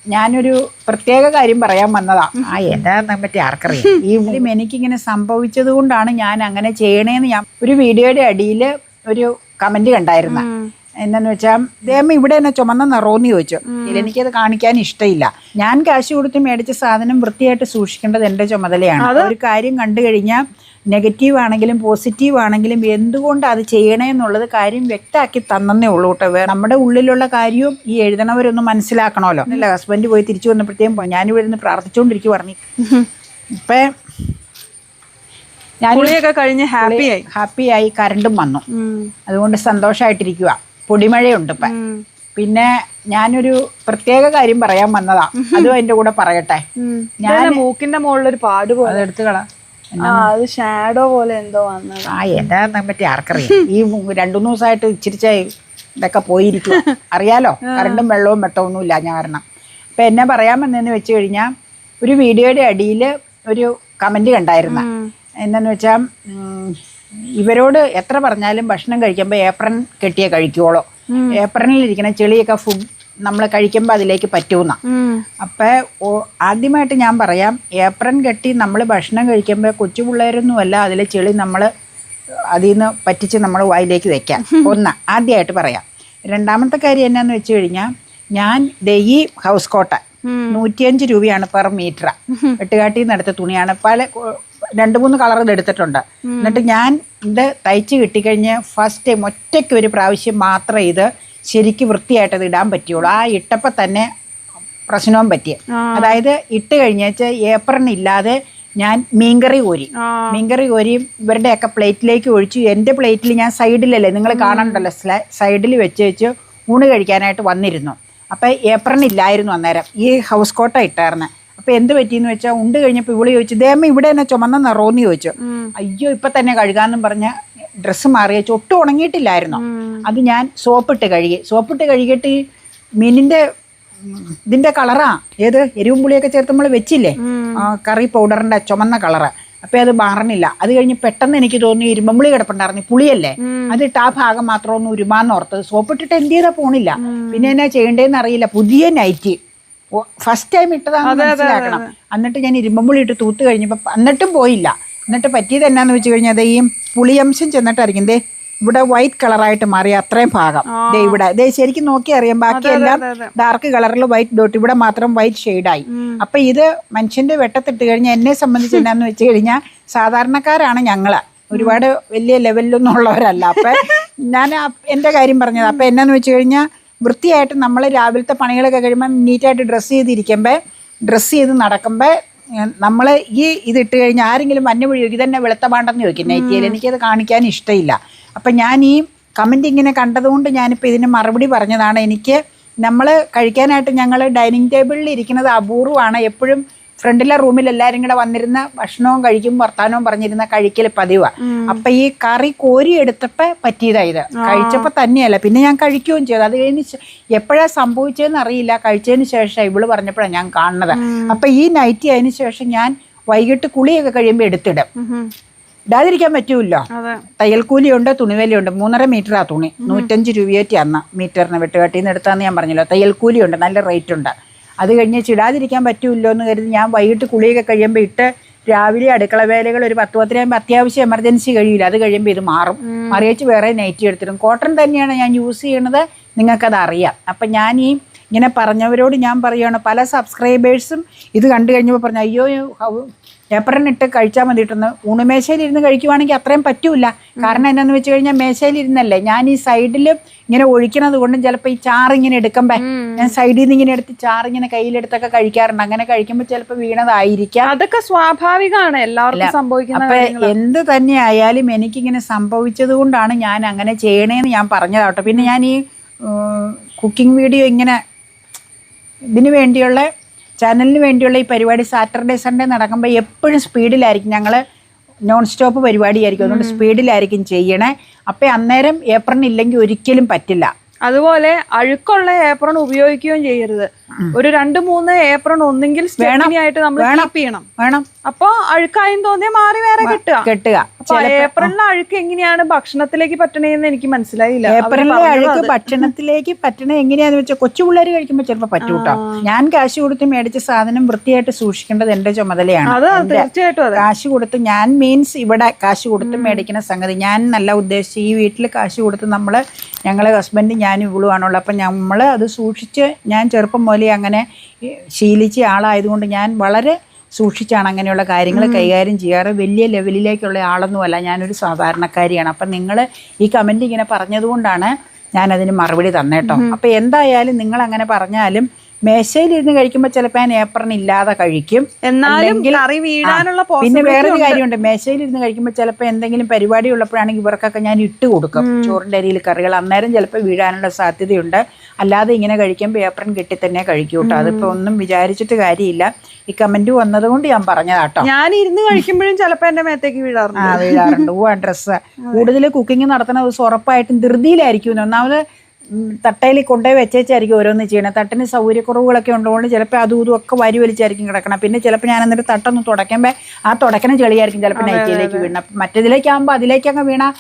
ഞാനൊരു പ്രത്യേക കാര്യം പറയാൻ വന്നതാ. എന്താ പറ്റി ആർക്കറിയാം. ഈ എനിക്കിങ്ങനെ സംഭവിച്ചത് കൊണ്ടാണ് ഞാൻ അങ്ങനെ ചെയ്യണേന്ന് ഞാൻ ഒരു വീഡിയോയുടെ അടിയിൽ ഒരു കമന്റ് കണ്ടായിരുന്ന. എന്താന്ന് വെച്ചാൽ ദേഹം ഇവിടെ തന്നെ ചുമന്ന നിറോന്ന് ചോദിച്ചു. എനിക്കത് കാണിക്കാൻ ഇഷ്ടമില്ല. ഞാൻ കാശ് കൊടുത്ത് മേടിച്ച സാധനം വൃത്തിയായിട്ട് സൂക്ഷിക്കേണ്ടത് എൻ്റെ ചുമതലയാണ്. ഒരു കാര്യം കണ്ടു കഴിഞ്ഞാൽ നെഗറ്റീവ് ആണെങ്കിലും പോസിറ്റീവ് ആണെങ്കിലും എന്തുകൊണ്ട് അത് ചെയ്യണമെന്നുള്ളത് കാര്യം വ്യക്തമാക്കി തന്നേ ഉള്ളൂ കേട്ടോ. നമ്മുടെ ഉള്ളിലുള്ള കാര്യവും ഈ എഴുതണവരൊന്നും മനസ്സിലാക്കണമല്ലോ. അല്ല, ഹസ്ബൻഡ് പോയി തിരിച്ചു വന്നപ്പോഴത്തേക്കും ഞാനിവിടെ നിന്ന് പ്രാർത്ഥിച്ചുകൊണ്ടിരിക്കും പറഞ്ഞു. ഇപ്പം ഞാൻ കഴിഞ്ഞ് ഹാപ്പിയായി കറണ്ടും വന്നു. അതുകൊണ്ട് സന്തോഷമായിട്ടിരിക്കുക. പൊടിമഴയുണ്ട് ഇപ്പം. പിന്നെ ഞാനൊരു പ്രത്യേക കാര്യം പറയാൻ വന്നതാ. അതും അതിന്റെ കൂടെ പറയട്ടെ. ഞാൻ മൂക്കിന്റെ മുകളിലൊരു പാട് പോലെ അതെടുത്ത് കള. അത് ഷാഡോ പോലെ എന്തോ വന്നത്. എന്താ പറ്റി ആർക്കറിയാം. ഈ 2-3 ദിവസമായിട്ട് ഇച്ചിരിച്ച ഇതൊക്കെ പോയിരിക്കും. അറിയാലോ, കറണ്ടും വെള്ളവും വെട്ടമൊന്നും ഇല്ല ഞാൻ കാരണം. അപ്പം എന്നെ പറയാൻ വന്നതെന്ന് വെച്ച് കഴിഞ്ഞാൽ ഒരു വീഡിയോയുടെ അടിയിൽ ഒരു കമന്റ് കണ്ടായിരുന്ന. എന്താന്ന് വെച്ചാൽ ഇവരോട് എത്ര പറഞ്ഞാലും ഭക്ഷണം കഴിക്കുമ്പോൾ ഏപ്രൺ കെട്ടിയേ കഴിക്കുവോളോ. ഏപ്രണിലിരിക്കുന്ന ചെളിയൊക്കെ ഫുഡ് നമ്മൾ കഴിക്കുമ്പോൾ അതിലേക്ക് പറ്റൂന്ന. അപ്പോൾ ആദ്യമായിട്ട് ഞാൻ പറയാം, ഏപ്രൺ കെട്ടി നമ്മൾ ഭക്ഷണം കഴിക്കുമ്പോൾ കൊച്ചു പിള്ളേരൊന്നുമല്ല അതിലെ ചെളി നമ്മൾ അതിൽ നിന്ന് പറ്റിച്ച് നമ്മൾ വായിലേക്ക് വെക്കാം. ആദ്യമായിട്ട് പറയാം. രണ്ടാമത്തെ കാര്യം എന്നാന്ന് വെച്ച് കഴിഞ്ഞാൽ ഞാൻ ഈ ഹൗസ് കോട്ടൺ 105 രൂപയാണ് പെർ മീറ്റർ. വെട്ടുകാട്ടിൽ നിന്ന് എടുത്ത തുണിയാണ്. പല 2-3 കളർ ഇത് എടുത്തിട്ടുണ്ട്. എന്നിട്ട് ഞാൻ ഇത് തയ്ച്ച് കിട്ടിക്കഴിഞ്ഞ് ഫസ്റ്റ് ടൈം ഒറ്റയ്ക്ക് ഒരു പ്രാവശ്യം മാത്രമേ ഇത് ശരിക്കും വൃത്തിയായിട്ടത് ഇടാൻ പറ്റുള്ളൂ. ആ ഇട്ടപ്പോൾ തന്നെ പ്രശ്നവും പറ്റിയ. അതായത് ഇട്ട് കഴിഞ്ഞാൽ ഏപ്രൺ ഇല്ലാതെ ഞാൻ മീൻകറി കോരി ഇവരുടെയൊക്കെ പ്ലേറ്റിലേക്ക് ഒഴിച്ചു. എൻ്റെ പ്ലേറ്റിൽ ഞാൻ സൈഡിലല്ലേ നിങ്ങൾ കാണണ്ടല്ലോ, സൈഡിൽ വെച്ച് ഊണ് കഴിക്കാനായിട്ട് വന്നിരുന്നു. അപ്പം ഏപ്രൺ ഇല്ലായിരുന്നു അന്നേരം. ഈ ഹൗസ് കോട്ട ഇട്ടായിരുന്നു. അപ്പം എന്ത് പറ്റിയെന്ന് വെച്ചാൽ ഉണ്ട് കഴിഞ്ഞപ്പോൾ ഇവള് ചോദിച്ചു, ദേഹം ഇവിടെ തന്നെ ചുമന്ന നിറോന്ന് ചോദിച്ചു. അയ്യോ ഇപ്പം തന്നെ കഴുകാമെന്നും പറഞ്ഞ് ഡ്രസ്സ് മാറിയേച്ചു. ഒട്ടും ഉണങ്ങിയിട്ടില്ലായിരുന്നു. അത് ഞാൻ സോപ്പിട്ട് കഴുകിയിട്ട് ഈ മീനിൻ്റെ ഇതിൻ്റെ കളറാ, ഏത് എരിവും പുളിയൊക്കെ ചേർത്ത് നമ്മൾ വെച്ചില്ലേ, കറി പൗഡറിൻ്റെ ചുമന്ന കളറ്. അപ്പം അത് മാറണില്ല. അത് കഴിഞ്ഞ് പെട്ടെന്ന് എനിക്ക് തോന്നി ഇരുമ്പുളി കിടപ്പുണ്ടായിരുന്നു, പുളിയല്ലേ, അതിട്ട് ആ ഭാഗം മാത്രം ഒന്ന് ഉരുമാന്ന് ഓർത്തത്. സോപ്പിട്ടിട്ട് എന്ത് ചെയ്താൽ പോണില്ല. പിന്നെ എന്നാ ചെയ്യേണ്ടതെന്ന് അറിയില്ല. പുതിയ നൈറ്റി ഫസ്റ്റ് ടൈം ഇട്ടതാണെന്ന് മനസ്സിലാക്കണം. എന്നിട്ട് ഞാൻ ഇരുമ്പുളി ഇട്ട് തൂത്ത് കഴിഞ്ഞപ്പോൾ എന്നിട്ടും പോയില്ല. എന്നിട്ട് പറ്റിയത് എന്നാന്ന് വെച്ച് കഴിഞ്ഞാൽ ഈ പുളിയംശം ചെന്നിട്ടായിരിക്കും ഇവിടെ വൈറ്റ് കളറായിട്ട് മാറി അത്രയും ഭാഗം. ഇവിടെ ശരിക്കും നോക്കി അറിയാം. ബാക്കിയെല്ലാം ഡാർക്ക് കളറിൽ വൈറ്റ് ഡോട്ട്, ഇവിടെ മാത്രം വൈറ്റ് ഷെയ്ഡായി. അപ്പം ഇത് മനുഷ്യന്റെ വെട്ടത്തിട്ട് കഴിഞ്ഞാൽ എന്നെ സംബന്ധിച്ച് എന്നാന്ന് വെച്ച് കഴിഞ്ഞാൽ സാധാരണക്കാരാണ് ഞങ്ങള്, ഒരുപാട് വലിയ ലെവലിലൊന്നും ഉള്ളവരല്ല. അപ്പം ഞാൻ എൻ്റെ കാര്യം പറഞ്ഞത്. അപ്പം എന്നാന്ന് വെച്ച് കഴിഞ്ഞാൽ വൃത്തിയായിട്ട് നമ്മൾ രാവിലത്തെ പണികളൊക്കെ കഴിയുമ്പോൾ നീറ്റായിട്ട് ഡ്രസ്സ് ചെയ്ത് നടക്കുമ്പോൾ നമ്മൾ ഇതിട്ട് കഴിഞ്ഞാൽ ആരെങ്കിലും മഞ്ഞപ്പൊടി ചോദിക്കും, ഇതന്നെ വെളുത്ത പാണ്ടെന്ന് ചോദിക്കും നൈറ്റിയിൽ. എനിക്കത് കാണിക്കാൻ ഇഷ്ടമില്ല. അപ്പം ഞാൻ ഈ കമൻറ്റ് ഇങ്ങനെ കണ്ടതുകൊണ്ട് ഞാനിപ്പോൾ ഇതിന് മറുപടി പറഞ്ഞതാണ്. എനിക്ക് നമ്മൾ കഴിക്കാനായിട്ട് ഞങ്ങൾ ഡൈനിങ് ടേബിളിൽ ഇരിക്കുന്നത് അപൂർവമാണ്. എപ്പോഴും ഫ്രണ്ടിലെ റൂമിൽ എല്ലാവരും കൂടെ വന്നിരുന്ന ഭക്ഷണവും കഴിക്കും വർത്താനവും പറഞ്ഞിരുന്ന കഴിക്കൽ പതിവാണ്. അപ്പം ഈ കറി കോരി എടുത്തപ്പോൾ പറ്റിയതായത് കഴിച്ചപ്പോൾ തന്നെയല്ല, പിന്നെ ഞാൻ കഴിക്കുകയും ചെയ്തു. അത് കഴിഞ്ഞ് എപ്പോഴാണ് സംഭവിച്ചതെന്ന് അറിയില്ല. കഴിച്ചതിന് ശേഷം ഇവള് പറഞ്ഞപ്പോഴാണ് ഞാൻ കാണുന്നത്. അപ്പം ഈ നൈറ്റി അതിന് ശേഷം ഞാൻ വൈകിട്ട് കുളിയൊക്കെ കഴിയുമ്പോൾ എടുത്തിടും. ഇടാതിരിക്കാൻ പറ്റൂല്ലോ. തയ്യൽക്കൂലിയുണ്ട്, തുണിവേലിയുണ്ട്. 3.5 മീറ്ററാ തുണി, 105 രൂപയേറ്റി അന്ന് മീറ്ററിന്. വെട്ടുകാട്ടിൽ നിന്ന് എടുത്താന്ന് ഞാൻ പറഞ്ഞല്ലോ. തയ്യൽക്കൂലിയുണ്ട്, നല്ല റേറ്റ് ഉണ്ട്. അത് കഴിഞ്ഞ് ചിടാതിരിക്കാൻ പറ്റൂല്ലോ എന്ന് കരുതി ഞാൻ വൈകിട്ട് കുളിയൊക്കെ കഴിയുമ്പോൾ ഇട്ട് രാവിലെ അടുക്കള വേലകൾ ഒരു 10-10 അത്യാവശ്യം എമർജൻസി കഴിയില്ല. അത് കഴിയുമ്പോൾ ഇത് മറിയിച്ച് വേറെ നൈറ്റി എടുത്തിടും. കോട്ടൺ തന്നെയാണ് ഞാൻ യൂസ് ചെയ്യണത്, നിങ്ങൾക്കത് അറിയാം. അപ്പം ഞാൻ ഇങ്ങനെ പറഞ്ഞവരോട് ഞാൻ പറയുകയാണ്, പല സബ്സ്ക്രൈബേഴ്സും ഇത് കണ്ടു കഴിഞ്ഞപ്പോൾ പറഞ്ഞു, അയ്യോ ഏപ്രൺ ഇട്ട് കഴിച്ചാൽ മതിയിട്ടെന്ന്. ഊണുമേശയിലിരുന്ന് കഴിക്കുവാണെങ്കിൽ അത്രയും പറ്റൂല. കാരണം എന്നാന്ന് വെച്ച് കഴിഞ്ഞാൽ മേശയിലിരുന്നല്ലേ ഞാൻ ഈ സൈഡിൽ ഇങ്ങനെ ഒഴിക്കണത് കൊണ്ടും ചിലപ്പോൾ ഈ ചാറിങ്ങനെ എടുക്കുമ്പോൾ ഞാൻ സൈഡിൽ നിന്ന് ഇങ്ങനെ എടുത്ത് ചാറിങ്ങനെ കയ്യിലെടുത്തൊക്കെ കഴിക്കാറുണ്ട്. അങ്ങനെ കഴിക്കുമ്പോൾ ചിലപ്പോൾ വീണതായിരിക്കാം. അതൊക്കെ സ്വാഭാവികമാണ്, എല്ലാവർക്കും സംഭവിക്കുന്നത്. അപ്പം എന്ത് തന്നെ ആയാലും എനിക്കിങ്ങനെ സംഭവിച്ചത് കൊണ്ടാണ് ഞാൻ അങ്ങനെ ചെയ്യണേന്ന് ഞാൻ പറഞ്ഞതാട്ടോ. പിന്നെ ഞാൻ ഈ കുക്കിംഗ് വീഡിയോ ഇങ്ങനെ ഇതിന് വേണ്ടിയുള്ള ചാനലിന് വേണ്ടിയുള്ള ഈ പരിപാടി സാറ്റർഡേ സൺഡേ നടക്കുമ്പോൾ എപ്പോഴും സ്പീഡിലായിരിക്കും. ഞങ്ങൾ നോൺ സ്റ്റോപ്പ് പരിപാടിയായിരിക്കും, അതുകൊണ്ട് സ്പീഡിലായിരിക്കും ചെയ്യണേ. അപ്പം അന്നേരം ഏപ്രൺ ഇല്ലെങ്കിൽ ഒരിക്കലും പറ്റില്ല. അതുപോലെ അഴുക്കുള്ള ഏപ്രൺ ഉപയോഗിക്കുകയും ചെയ്യരുത്. ഒരു 2-3 ഏപ്രൺ ഒന്നെങ്കിൽ സ്റ്റെപ്പിനായിട്ട് നമ്മൾ കീപ്പ് ചെയ്യണം. വേണം. അപ്പൊ അഴുക്കായും തോന്നിയാൽ മാറി വേറെ കെട്ടുക. അപ്പൊ ഏപ്രണിലെ അഴുക്ക് എങ്ങനെയാണ് ഭക്ഷണത്തിലേക്ക് പറ്റണേന്ന് എനിക്ക് മനസ്സിലായില്ല. ഏപ്രിലിലെ അഴുക്ക് ഭക്ഷണത്തിലേക്ക് പറ്റണ എങ്ങനെയാന്ന് വെച്ചാൽ കൊച്ചു പിള്ളേർ കഴിക്കുമ്പോൾ ചിലപ്പോൾ പറ്റൂട്ടോ. ഞാൻ കാശ് കൊടുത്ത് മേടിച്ച സാധനം വൃത്തിയായിട്ട് സൂക്ഷിക്കേണ്ടത് എന്റെ ചുമതലയാണ്. തീർച്ചയായിട്ടും കാശ് കൊടുത്ത് ഞാൻ മീൻസ് ഇവിടെ കാശ് കൊടുത്ത് മേടിക്കുന്ന സംഗതി ഞാൻ നല്ല ഉദ്ദേശിച്ച് ഈ വീട്ടിൽ കാശ് കൊടുത്ത് ഞങ്ങളെ ഹസ്ബൻഡ് ഞാനും ഇവളുമാണുള്ളത്. അപ്പം നമ്മൾ അത് സൂക്ഷിച്ച് ഞാൻ ചെറുപ്പം മുതലേ അങ്ങനെ ശീലിച്ച ആളായതുകൊണ്ട് ഞാൻ വളരെ സൂക്ഷിച്ചാണ് അങ്ങനെയുള്ള കാര്യങ്ങൾ കൈകാര്യം ചെയ്യാറ്. വലിയ ലെവലിലേക്കുള്ള ആളൊന്നുമല്ല, ഞാനൊരു സാധാരണക്കാരിയാണ്. അപ്പം നിങ്ങൾ ഈ കമൻറ്റ് ഇങ്ങനെ പറഞ്ഞതുകൊണ്ടാണ് ഞാനതിന് മറുപടി തന്നേട്ടോ. അപ്പം എന്തായാലും നിങ്ങൾ അങ്ങനെ പറഞ്ഞാലും മേശയിലിരുന്ന് കഴിക്കുമ്പോൾ ചിലപ്പോൾ ഞാൻ ഏപ്രൺ ഇല്ലാതെ കഴിക്കും. പിന്നെ വേറൊരു കാര്യമുണ്ട്, മേശയിലിരുന്ന് കഴിക്കുമ്പോൾ ചിലപ്പോൾ എന്തെങ്കിലും പരിപാടി ഉള്ളപ്പോഴാണെങ്കിൽ ഇവർക്കൊക്കെ ഞാൻ ഇട്ട് കൊടുക്കും ചോറിൻ്റെ അരിയിൽ കറികൾ. അന്നേരം ചിലപ്പോൾ വീഴാനുള്ള സാധ്യതയുണ്ട്. അല്ലാതെ ഇങ്ങനെ കഴിക്കുമ്പോൾ ഏപ്രൺ കെട്ടി തന്നെ കഴിക്കും കേട്ടോ. അതിപ്പോൾ ഒന്നും വിചാരിച്ചിട്ട് കാര്യമില്ല. ഈ കമന്റ് വന്നതുകൊണ്ട് ഞാൻ പറഞ്ഞതാട്ടോ. ഞാൻ ഇരുന്ന് കഴിക്കുമ്പോഴും ചിലപ്പോൾ എൻ്റെ മേത്തേക്ക് വീഴാറുണ്ട്. വീഴാറുണ്ട്. ഡ്രസ്സ് കൂടുതൽ കുക്കിംഗ് നടത്തുന്ന ദിവസം ഉറപ്പായിട്ടും ധൃതിയിലായിരിക്കും. ഒന്നാമത് തട്ടയിൽ കൊണ്ടുപോയി വെച്ചേച്ചായിരിക്കും ഓരോന്ന് ചെയ്യണം. തട്ടിന് സൗകര്യക്കുറവുകളൊക്കെ ഉള്ളതുകൊണ്ട് ചിലപ്പോൾ അതും ഇതും ഒക്കെ വരി വലിച്ചായിരിക്കും കിടക്കണം. പിന്നെ ചിലപ്പോൾ ഞാൻ എന്നിട്ട് തട്ടൊന്ന് തുടയ്ക്കുമ്പോൾ ആ തുടക്കണ ചെളിയായിരിക്കും ചിലപ്പോൾ നൈറ്റിയിലേക്ക് വീണ. മറ്റേതിലേക്കാകുമ്പോൾ അതിലേക്കങ്ങ് വീണ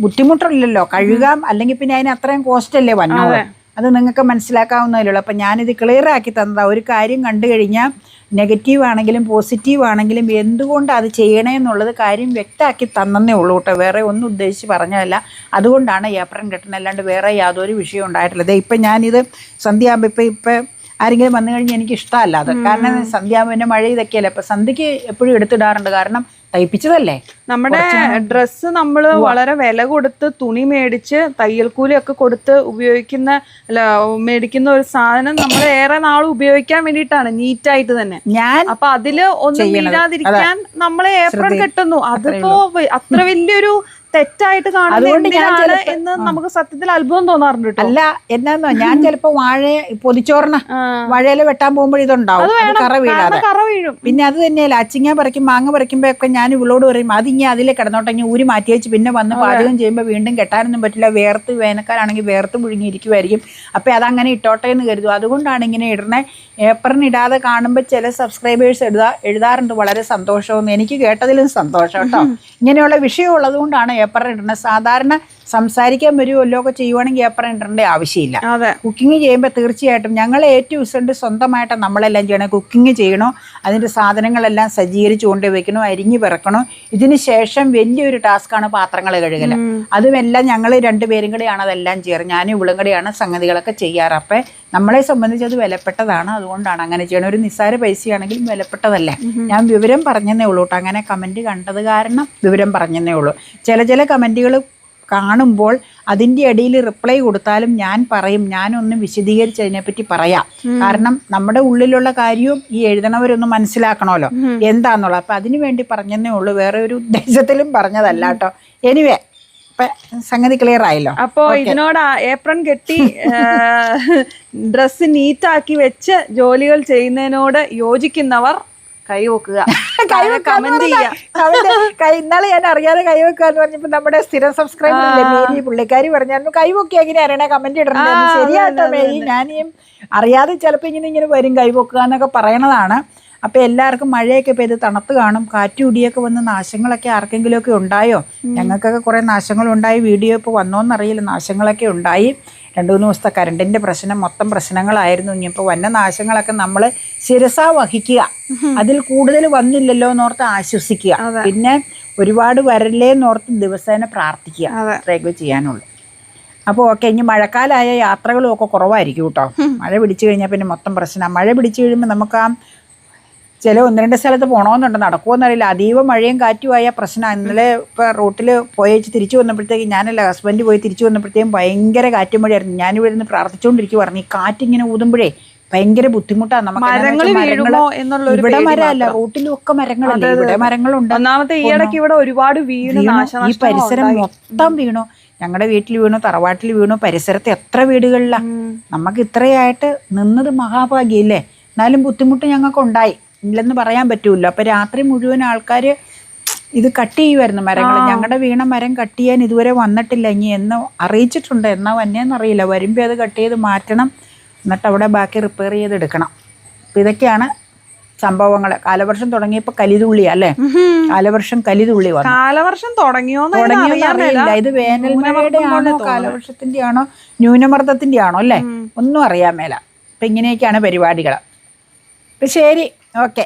ബുദ്ധിമുട്ടില്ലല്ലോ, കഴുകാം. അല്ലെങ്കിൽ പിന്നെ അതിന് അത്രയും കോസ്റ്റ് അല്ലേ വന്നോളൂ. അത് നിങ്ങൾക്ക് മനസ്സിലാക്കാവുന്നതല്ലോ. അപ്പം ഞാനിത് ക്ലിയർ ആക്കി തന്നതാണ്. ഒരു കാര്യം കണ്ടു കഴിഞ്ഞാൽ നെഗറ്റീവ് ആണെങ്കിലും പോസിറ്റീവ് ആണെങ്കിലും എന്തുകൊണ്ട് അത് ചെയ്യണേ എന്നുള്ളത് കാര്യം വ്യക്തമാക്കി തന്നേ ഉള്ളൂ കേട്ടോ. വേറെ ഒന്നും ഉദ്ദേശിച്ച് പറഞ്ഞതല്ല. അതുകൊണ്ടാണ് ഏപ്രൺ കെട്ടുന്നത്, അല്ലാണ്ട് വേറെ യാതൊരു വിഷയം ഉണ്ടായിട്ടില്ല. ഇപ്പം ഞാനിത് സന്ധ്യയാകുമ്പോൾ ഇപ്പം ആരെങ്കിലും വന്നു കഴിഞ്ഞാൽ എനിക്ക് ഇഷ്ടമല്ല അത്. കാരണം സന്ധ്യയാകുമ്പോൾ പിന്നെ മഴ ഇതൊക്കെയല്ലേ. അപ്പം സന്ധ്യയ്ക്ക് എപ്പോഴും എടുത്തിടാറുണ്ട്. കാരണം തയ്പ്പിച്ചതല്ലേ. നമ്മുടെ ഡ്രസ്സ് നമ്മൾ വളരെ വില കൊടുത്ത് തുണി മേടിച്ച് തയ്യൽക്കൂലിയൊക്കെ കൊടുത്ത് മേടിക്കുന്ന ഒരു സാധനം നമ്മൾ ഏറെ നാൾ ഉപയോഗിക്കാൻ വേണ്ടിയിട്ടാണ്, നീറ്റായിട്ട് തന്നെ. അപ്പൊ അതില് ഒന്നും വീഴാതിരിക്കാൻ നമ്മളെ ഏപ്രൺ കെട്ടുന്നു. അതിപ്പോ അത്ര വലിയൊരു തെറ്റായിട്ട് കാണുന്നത് എന്ന് നമുക്ക് സത്യത്തിൽ അത്ഭുതം തോന്നാറുണ്ട്. അല്ല എന്നാന്നോ, ഞാൻ ചിലപ്പോ പൊതിച്ചോറിന വാഴയില വെട്ടാൻ പോകുമ്പോൾ ഇതുണ്ടാവും, കറ വീഴാതെ. പിന്നെ അത് തന്നെയല്ല, അച്ചിങ്ങ പറിക്കും മാങ്ങ പറിക്കുമ്പോ ഒക്കെ ഞാൻ ഇവളോട് പറയും അതിങ്ങനെ അതിലെ കിടന്നോട്ടെ, ഇങ്ങനെ ഊരി മാറ്റി വെച്ച് പിന്നെ വന്ന് പാചകം ചെയ്യുമ്പോൾ വീണ്ടും കെട്ടാനൊന്നും പറ്റില്ല. വേനൽക്കാലാണെങ്കിൽ വേർത്ത് മുഴുങ്ങിയിരിക്കുമായിരിക്കും. അപ്പം അതങ്ങനെ ഇട്ടോട്ടെ എന്ന് കരുതും. അതുകൊണ്ടാണ് ഇങ്ങനെ ഇടണേ. ഏപ്രൺ ഇടാതെ കാണുമ്പോൾ ചില സബ്സ്ക്രൈബേഴ്സ് എഴുതാറുണ്ട് വളരെ സന്തോഷമെന്ന്. എനിക്ക് കേട്ടതിലും സന്തോഷം കേട്ടോ. ഇങ്ങനെയുള്ള വിഷയം ഉള്ളത് കൊണ്ടാണ് ഏപ്രൺ ഇടണത്. സാധാരണ സംസാരിക്കാൻ വരുമല്ലോ ഒക്കെ ചെയ്യുവാണെങ്കിൽ ഏപ്രൺ ഇടേണ്ട ആവശ്യമില്ല. കുക്കിംഗ് ചെയ്യുമ്പോൾ തീർച്ചയായിട്ടും ഞങ്ങൾ A-Z സ്വന്തമായിട്ട് നമ്മളെല്ലാം ചെയ്യണം. കുക്കിംഗ് ചെയ്യണോ, അതിൻ്റെ സാധനങ്ങളെല്ലാം സജ്ജീകരിച്ച് കൊണ്ട് വെക്കണോ, അരിഞ്ഞ് പിറക്കണോ. ഇതിന് ശേഷം വലിയൊരു ടാസ്ക്കാണ് പാത്രങ്ങൾ കഴുകൽ. അതുമെല്ലാം ഞങ്ങൾ രണ്ടുപേരും കൂടെയാണ് അതെല്ലാം ചെയ്യാറ്. ഞാനും ഇവളും കൂടെയാണ് സംഗതികളൊക്കെ ചെയ്യാറ്. അപ്പം നമ്മളെ സംബന്ധിച്ച് അത് വിലപ്പെട്ടതാണ്. അതുകൊണ്ടാണ് അങ്ങനെ ചെയ്യണം. ഒരു നിസ്സാര പൈസയാണെങ്കിലും വിലപ്പെട്ടതല്ല. ഞാൻ വിവരം പറഞ്ഞതേ ഉള്ളൂ കേട്ടോ. അങ്ങനെ കമൻറ്റ് കണ്ടത് കാരണം വിവരം പറഞ്ഞതേ ഉള്ളൂ. ചില കമൻറ്റുകൾ കാണുമ്പോൾ അതിൻ്റെ ഇടയിൽ റിപ്ലൈ കൊടുത്താലും ഞാൻ പറയും, ഞാനൊന്ന് വിശദീകരിച്ച് അതിനെപ്പറ്റി പറയാം. കാരണം നമ്മുടെ ഉള്ളിലുള്ള കാര്യവും ഈ എഴുതണവരൊന്ന് മനസ്സിലാക്കണമല്ലോ എന്താന്നുള്ളത്. അപ്പം അതിനു വേണ്ടി പറഞ്ഞതേ ഉള്ളൂ, വേറെ ഒരു ഉദ്ദേശത്തിലും പറഞ്ഞതല്ല കേട്ടോ. എനിവേ സംഗതി ക്ലിയർ ആയല്ലോ. അപ്പോ ഇതിനോട് ഏപ്രൺ കെട്ടി ഡ്രസ്സ് നീറ്റാക്കി വെച്ച് ജോലികൾ ചെയ്യുന്നതിനോട് യോജിക്കുന്നവർ കൈവെക്കുക, കമന്റ് ചെയ്യുക. ഇന്നാളെ ഞാൻ അറിയാതെ കൈവെക്കുക എന്ന് പറഞ്ഞപ്പോൾ നമ്മുടെ സ്ഥിരം സബ്സ്ക്രൈബർ മേരി പുള്ളിക്കാരി പറഞ്ഞായിരുന്നു കൈവെക്കുക എങ്ങനെ അറിയണേ കമന്റ് ഇടണേ. ശരിയാട്ടോ മേരി, ഞാനും അറിയാതെ ചിലപ്പോൾ ഇങ്ങനെ വരും കൈവെക്കുക എന്നൊക്കെ പറയണതാണ്. അപ്പോൾ എല്ലാവർക്കും മഴയൊക്കെ പെയ്ത് തണുത്ത് കാണും, കാറ്റുടിയൊക്കെ വന്ന് നാശങ്ങളൊക്കെ ആർക്കെങ്കിലുമൊക്കെ ഉണ്ടായോ? ഞങ്ങൾക്കൊക്കെ കുറേ നാശങ്ങളുണ്ടായി. വീഡിയോ ഇപ്പോൾ വന്നോന്നറിയില്ല, നാശങ്ങളൊക്കെ ഉണ്ടായി. 2-3 ദിവസത്തെ കറണ്ടിൻ്റെ പ്രശ്നം, മൊത്തം പ്രശ്നങ്ങളായിരുന്നു. ഇനിയിപ്പോൾ വന്ന നാശങ്ങളൊക്കെ നമ്മൾ ശിരസാ വഹിക്കുക. അതിൽ കൂടുതൽ വന്നില്ലല്ലോ എന്നോർത്ത് ആശ്വസിക്കുക. പിന്നെ ഒരുപാട് വരല്ലേ എന്നോർത്ത് ദിവസേന പ്രാർത്ഥിക്കുക. അത്രയൊക്കെ ചെയ്യാനുള്ളൂ. അപ്പോൾ ഓക്കെ, ഇനി മഴക്കാലമായ യാത്രകളും ഒക്കെ കുറവായിരിക്കും കേട്ടോ. മഴ പിടിച്ചു കഴിഞ്ഞാൽ പിന്നെ മൊത്തം പ്രശ്നമാണ്. മഴ പിടിച്ചു കഴിയുമ്പോൾ നമുക്ക് ചില 1-2 സ്ഥലത്ത് പോകണമെന്നുണ്ട്, നടക്കുമെന്നറിയില്ല. അതീവ മഴയും കാറ്റുമായ പ്രശ്നമാണ്. ഇന്നലെ ഇപ്പോൾ റോട്ടിൽ പോയേച്ച് തിരിച്ചു വന്നപ്പോഴത്തേക്ക് ഞാനല്ല ഹസ്ബൻഡ് പോയി തിരിച്ചു വന്നപ്പോഴത്തേക്കും ഭയങ്കര കാറ്റും മഴയായിരുന്നു. ഞാനിവിടെ നിന്ന് പ്രാർത്ഥിച്ചുകൊണ്ടിരിക്കും. പറഞ്ഞു ഈ കാറ്റിങ്ങനെ ഊതുമ്പോഴേ ഭയങ്കര ബുദ്ധിമുട്ടാണ് നമുക്ക്. ഇവിടെ മരമല്ല, റോട്ടിലും ഒക്കെ മരങ്ങളല്ലേ, ഇവിടെ മരങ്ങളുണ്ട്. ഒന്നാമത്തെ ഈ ഇടയ്ക്ക് ഇവിടെ ഒരുപാട് വീണു, ഈ പരിസരം മൊത്തം വീണു. ഞങ്ങളുടെ വീട്ടിൽ വീണു, തറവാട്ടിൽ വീണു, പരിസരത്ത് എത്ര വീടുകളിലാണ്. നമുക്ക് ഇത്രയായിട്ട് നിന്നത് മഹാഭാഗ്യം ഇല്ലേ. എന്നാലും ബുദ്ധിമുട്ട് ഞങ്ങൾക്ക് ഉണ്ടായി, ഇല്ലെന്ന് പറയാൻ പറ്റൂല്ലോ. അപ്പം രാത്രി മുഴുവൻ ആൾക്കാർ ഇത് കട്ട് ചെയ്യുമായിരുന്നു മരങ്ങൾ. ഞങ്ങളുടെ വീണ മരം കട്ട് ചെയ്യാൻ ഇതുവരെ വന്നിട്ടില്ല. ഇനി എന്ന് അറിയിച്ചിട്ടുണ്ട്, എന്നാ വന്നേന്നറിയില്ല. വരുമ്പോൾ അത് കട്ട് ചെയ്ത് മാറ്റണം, എന്നിട്ട് അവിടെ ബാക്കി റിപ്പയർ ചെയ്തെടുക്കണം. അപ്പം ഇതൊക്കെയാണ് സംഭവങ്ങൾ. കാലവർഷം തുടങ്ങിയപ്പോൾ കലിതുള്ളി അല്ലേ, കാലവർഷം കലിതുള്ളി വന്നു. കാലവർഷം തുടങ്ങിയോന്ന് അറിയില്ല. ഇത് വേനൽമഴയുടെ ആണോ കാലവർഷത്തിന്റെ ആണോ ന്യൂനമർദ്ദത്തിന്റെ ആണോ അല്ലേ, ഒന്നും അറിയാൻ മേല. അപ്പം ഇങ്ങനെയൊക്കെയാണ് പരിപാടികൾ. അപ്പം ശരി, ഓക്കെ.